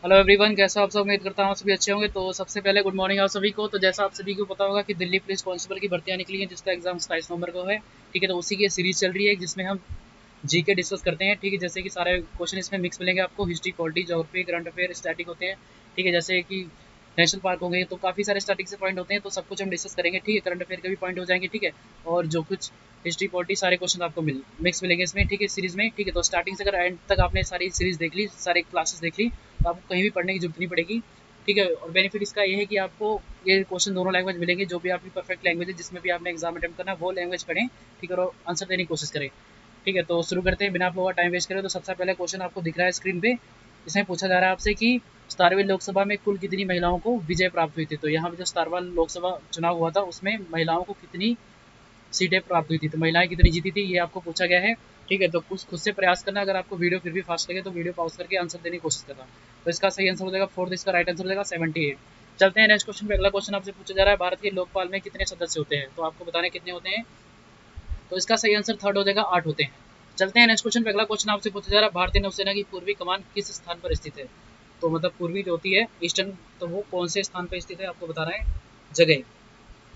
Hello everyone, कैसा आप सब? उम्मीद करता हूँ आप सभी अच्छे होंगे। तो सबसे पहले गुड मॉर्निंग आप सभी को। तो जैसा आप सभी को पता होगा कि दिल्ली पुलिस कांस्टेबल की भर्तियां निकली हैं, जिसका एग्जाम 27 नवंबर को है। ठीक है, तो उसी की सीरीज चल रही है जिसमें हम जीके डिस्कस करते हैं। ठीक है, जैसे कि सारे क्वेश्चन इसमें मिक्स मिलेंगे आपको, history, polity, geography, current affair, static होते हैं। ठीक है, जैसे कि नेशनल पार्क हो गए तो काफ़ी सारे स्टैटिक से पॉइंट होते हैं, तो सब कुछ हम डिस्कस करेंगे। ठीक है, करंट अफेयर के भी पॉइंट हो जाएंगे। ठीक है, और जो कुछ हिस्ट्री, पॉलिटी, सारे क्वेश्चन आपको मिक्स मिलेंगे इसमें। ठीक है, सीरीज में। ठीक है, तो स्टार्टिंग से अगर एंड तक आपने सारी सीरीज देख ली, सारी क्लासेस देख ली, तो आपको कहीं भी पढ़ने की जरूरत नहीं पड़ेगी। ठीक है, और बेनिफिट इसका ये है कि आपको ये क्वेश्चन दोनों लैंग्वेज मिलेंगे। जो भी आपकी परफेक्ट लैंग्वेज है, जिसमें भी आपने एग्जाम अटेम्प्ट करना है, वो लैंग्वेज पढ़ें। ठीक है, और आंसर देने की कोशिश करें। ठीक है, तो शुरू करते हैं बिना आप लोगों का टाइम वेस्ट करें। तो सबसे पहले क्वेश्चन आपको दिख रहा है स्क्रीन पे। इसमें पूछा जा रहा है आपसे कि 17वीं लोकसभा में कुल कितनी महिलाओं को विजय प्राप्त हुई थी। तो यहाँ पे जो 17वां लोकसभा चुनाव हुआ था, उसमें महिलाओं को कितनी सीटें प्राप्त हुई थी, तो महिलाएं कितनी जीती थी, ये आपको पूछा गया है। ठीक है, तो कुछ खुद से प्रयास करना। अगर आपको वीडियो फिर भी फास्ट लगे तो वीडियो पॉज करके आंसर देने की कोशिश करना। तो इसका सही आंसर हो जाएगा 4, इसका राइट आंसर हो जाएगा 78। चलते हैं नेक्स्ट क्वेश्चन पे। अगला क्वेश्चन आपसे पूछा जा रहा है, भारत के लोकपाल में कितने सदस्य होते हैं। तो आपको बताने कितने होते हैं। तो इसका सही आंसर थर्ड हो जाएगा, 8 होते हैं। चलते हैं नेक्स्ट क्वेश्चन पे। अगला क्वेश्चन आपसे पूछा जा रहा है, भारतीय नौसेना की पूर्वी कमान किस स्थान पर स्थित है। तो मतलब पूर्वी जो होती है, ईस्टर्न, तो वो कौन से स्थान पर स्थित है आपको बताना है, जगह।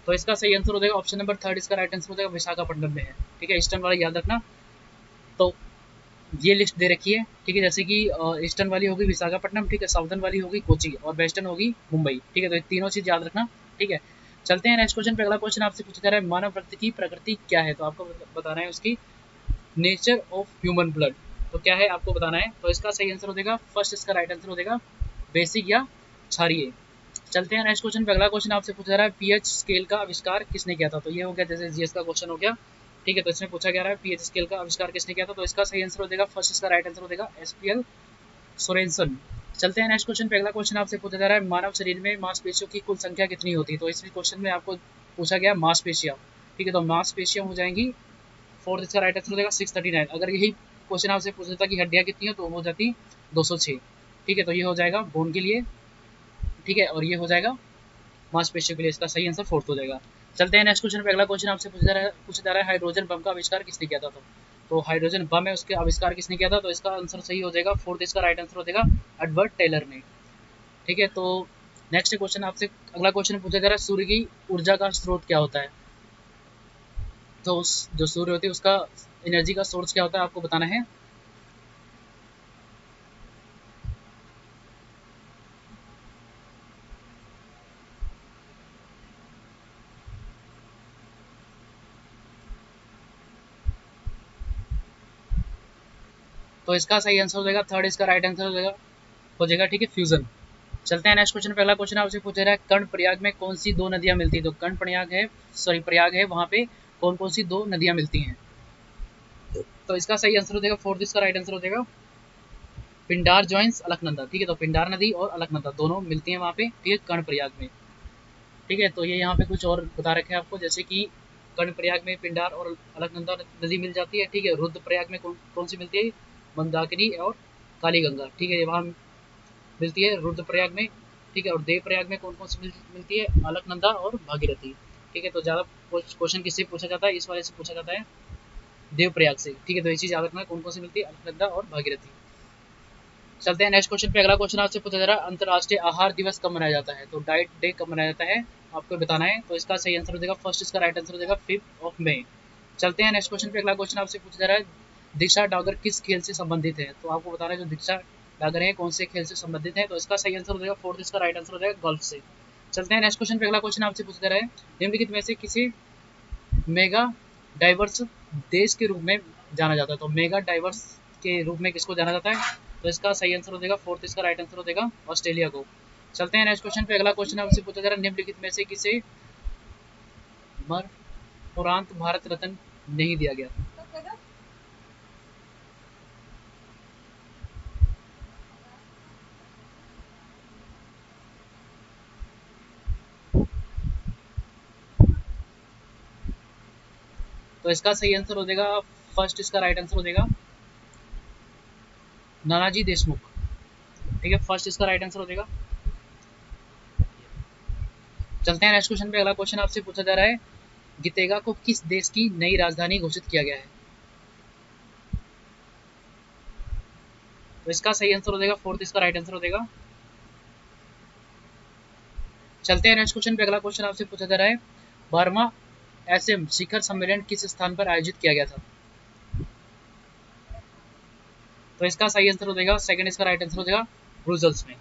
तो इसका सही आंसर हो जाएगा ऑप्शन नंबर थर्ड, इसका राइट आंसर हो जाएगा विशाखापट्टनम में है। ठीक है, ईस्टर्न वाला याद रखना। तो ये लिस्ट दे रखी है। ठीक है, जैसे कि ईस्टर्न वाली होगी विशाखापट्टनम। ठीक है, साउथर्न वाली होगी कोची, और वेस्टर्न होगी मुंबई। ठीक है, तो ये तीनों चीज़ याद रखना। ठीक है, चलते हैं नेक्स्ट क्वेश्चन पे। अगला क्वेश्चन आपसे पूछा जा रहा है, मानव रक्त की प्रकृति क्या है। तो आपको बताना है उसकी नेचर ऑफ ह्यूमन ब्लड। तो क्या है आपको बताना है। तो इसका सही आंसर हो जाएगा फर्स्ट, इसका राइट आंसर हो जाएगा बेसिक या क्षारीय। चलते हैं नेक्स्ट क्वेश्चन पे। अगला क्वेश्चन आपसे पूछा जा रहा है, पीएच स्केल का आविष्कार किसने किया था। तो ये हो गया जैसे जीएस का क्वेश्चन हो गया। ठीक है, तो इसमें पूछा गया है पीएच स्केल का आविष्कार किसने किया था। तो इसका सही आंसर हो जाएगा फर्स्ट, इसका राइट आंसर हो जाएगा एसपीएल सोरेनसन। चलते हैं नेक्स्ट क्वेश्चन पे। अगला क्वेश्चन आपसे पूछा जा रहा है, मानव शरीर में मांसपेशियों की कुल संख्या कितनी होती है। तो इस क्वेश्चन में आपको पूछा गया मांसपेशियां। ठीक है, तो मांसपेशियां हो जाएंगी फोर्थ, इसका राइट आंसर हो जाएगा 639। अगर यही क्वेश्चन आपसे पूछा था कि हड्डियां कितनी हो, तो हो जाती 206। ठीक है, तो ये हो जाएगा बोन के लिए। ठीक है, और ये हो जाएगा मांसपेशियों के लिए। इसका सही आंसर फोर्थ हो जाएगा। चलते हैं नेक्स्ट क्वेश्चन पे। अगला क्वेश्चन आपसे पूछा जा रहा है हाइड्रोजन बम का आविष्कार किसने किया था। तो हाइड्रोजन बम है, उसके आविष्कार किसने किया था। तो इसका आंसर सही हो जाएगा फोर्थ, इसका राइट आंसर हो जाएगा एडवर्ड टेलर ने। ठीक है, तो नेक्स्ट क्वेश्चन आपसे अगला क्वेश्चन पूछा जा रहा है, सूर्य की ऊर्जा का स्रोत क्या होता है। तो जो सूर्य होती है उसका एनर्जी का सोर्स क्या होता है आपको बताना है। तो इसका सही आंसर हो जाएगा थर्ड, इसका राइट आंसर हो जाएगा ठीक है, फ्यूजन। चलते हैं नेक्स्ट क्वेश्चन पे। अगला क्वेश्चन आपसे पूछा रहा है, कर्ण प्रयाग में कौन सी दो नदियां मिलती है। तो कर्ण प्रयाग है, सॉरी प्रयाग है, वहां पे कौन कौन सी दो नदियां मिलती हैं। तो इसका सही आंसर हो जाएगा फोर्थ, इसका राइट आंसर हो जाएगा पिंडार जॉइंस अलकनंदा। ठीक है, तो पिंडार नदी और अलकनंदा दोनों मिलती हैं वहाँ पे। ठीक है, कर्ण प्रयाग में। ठीक है, तो ये यहाँ पे कुछ और बता रखे हैं आपको, जैसे कि कर्ण प्रयाग में पिंडार और अलकनंदा नदी मिल जाती है। ठीक है, रुद्र प्रयाग में कौन कौन सी मिलती है, मंदाकिनी और काली गंगा। ठीक है, ये वहाँ मिलती है रुद्र प्रयाग में। ठीक है, और देव प्रयाग में कौन कौन सी मिलती है, अलकनंदा और भागीरथी। ठीक है, तो ज़्यादा क्वेश्चन किससे पूछा जाता है, इस वाले से पूछा जाता है देव प्रयाग से। ठीक है, तो ये चीज़ याद रखना कौन कौन सी मिलती है, अलकनंदा और भागीरथी। चलते हैं नेक्स्ट क्वेश्चन पे। अगला क्वेश्चन आपसे पूछा जा रहा है, अंतर्राष्ट्रीय आहार दिवस कब मनाया जाता है। तो डाइट डे कब मनाया जाता है आपको बताना है। तो इसका सही आंसर हो जाएगा फर्स्ट, इसका राइट आंसर हो जाएगा 5 मई। चलते हैं नेक्स्ट क्वेश्चन पे। अगला क्वेश्चन आपसे पूछा जा रहा है, दीक्षा डागर किस खेल से संबंधित है। तो आपको बताना है जो दीक्षा डागर है कौन से खेल से संबंधित है। तो इसका सही आंसर हो जाएगा फोर्थ, इसका राइट आंसर हो जाएगा गोल्फ से। चलते हैं नेक्स्ट क्वेश्चन पे। अगला क्वेश्चन आपसे पूछा जा रहा है, निम्नलिखित में से किसी मेगा डाइवर्स देश के रूप में जाना जाता है। तो मेगा डाइवर्स के रूप में किसको जाना जाता है। तो इसका सही आंसर हो जाएगा फोर्थ, इसका राइट आंसर हो जाएगा ऑस्ट्रेलिया को। चलते हैं नेक्स्ट क्वेश्चन पे। अगला क्वेश्चन आपसे पूछा जा रहा है, निम्नलिखित में से किसे मरणोपरांत भारत रत्न नहीं दिया गया। तो इसका सही आंसर हो जाएगा फर्स्ट, इसका राइट आंसर हो जाएगा नानाजी देशमुख। ठीक है, फर्स्ट इसका राइट आंसर हो जाएगा। चलते हैं नेक्स्ट क्वेश्चन पे। अगला क्वेश्चन आपसे पूछा जा रहा है, गितेगा को किस देश की नई राजधानी घोषित किया गया है। तो इसका सही आंसर हो जाएगा फोर्थ, इसका राइट आंसर हो जाएगा चलते हैं नेक्स्ट क्वेश्चन पे। अगला क्वेश्चन आपसे पूछा जा रहा है 12वां एसएम शिखर सम्मेलन किस स्थान पर आयोजित किया गया था? तो इसका सही आंसर हो जाएगा, सेकंड इसका राइट आंसर हो जाएगा ब्रुसेल्स में।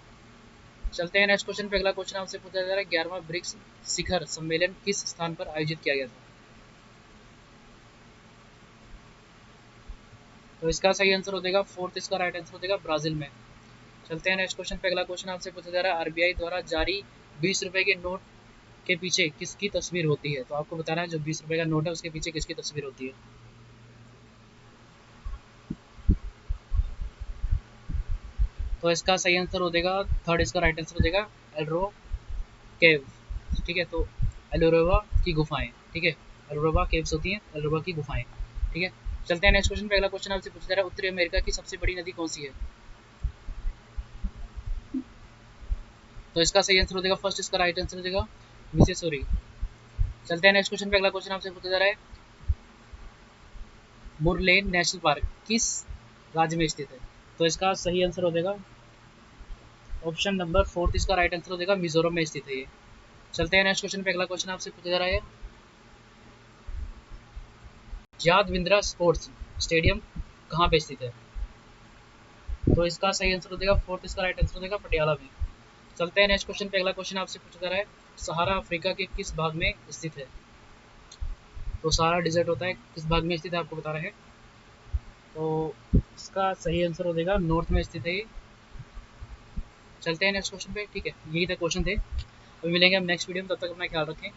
चलते हैं नेक्स्ट क्वेश्चन पे। अगला क्वेश्चन आपसे पूछा जा रहा है 11वां ब्रिक्स शिखर सम्मेलन किस स्थान पर आयोजित किया गया था? तो इसका सही आंसर हो जाएगा फोर्थ इसका राइट आंसर हो जाएगा ब्राजील में। चलते हैं नेक्स्ट क्वेश्चन पे। अगला क्वेश्चन आपसे पूछा जा रहा है आरबीआई द्वारा जारी 20 रुपए के नोट के पीछे किसकी तस्वीर होती है? तो आपको बताना है जो 20 रुपए का नोट है उसके पीछे किसकी तस्वीर होती है। तो इसका सही आंसर हो जाएगा थर्ड इसका राइट आंसर हो जाएगा एल्रो केव। ठीक है, तो एलोरोवा की गुफाएं। ठीक है, एलोरोवा केव्स होती हैं, एलोरोवा की गुफाएं। ठीक है, चलते हैं नेक्स्ट क्वेश्चन पे। अगला क्वेश्चन आपसे पूछा जा रहा है उत्तरी अमेरिका की सबसे बड़ी नदी कौन सी है? तो इसका सही आंसर हो जाएगा फर्स्ट इसका राइट आंसर हो जाएगा मिसिसिपी। चलते हैं नेक्स्ट क्वेश्चन पे। अगला क्वेश्चन आपसे पूछा जा रहा है मुरलेन नेशनल पार्क किस राज्य में स्थित है? तो इसका सही आंसर हो जाएगा ऑप्शन नंबर फोर्थ इसका राइट आंसर हो जाएगा मिजोरम में स्थित है ये। चलते हैं नेक्स्ट क्वेश्चन पे। अगला क्वेश्चन आपसे पूछा जा रहा है यादविंद्रा स्पोर्ट्स स्टेडियम कहाँ पे स्थित है? तो इसका सही आंसर हो जाएगा फोर्थ इसका राइट आंसर हो जाएगा पटियाला में। चलते हैं नेक्स्ट क्वेश्चन पे। अगला क्वेश्चन आपसे पूछा जा रहा है सहारा अफ्रीका के किस भाग में स्थित है? तो सहारा डिजर्ट होता है किस भाग में स्थित है आपको बता रहे हैं। तो इसका सही आंसर हो जाएगा नॉर्थ में स्थित है ये। चलते हैं नेक्स्ट क्वेश्चन पे। ठीक है, यही तक क्वेश्चन थे, अभी मिलेंगे हम नेक्स्ट वीडियो में, तब तक अपना ख्याल रखें।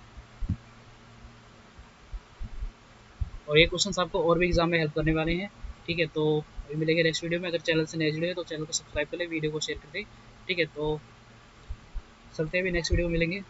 और ये क्वेश्चन आपको और भी एग्जाम में हेल्प करने वाले हैं। ठीक है, तो अभी मिलेंगे नेक्स्ट वीडियो में। अगर चैनल से नए जुड़े तो चैनल को सब्सक्राइब कर ले, वीडियो को शेयर कर दे। ठीक है, तो चलते हैं, अभी नेक्स्ट वीडियो में मिलेंगे।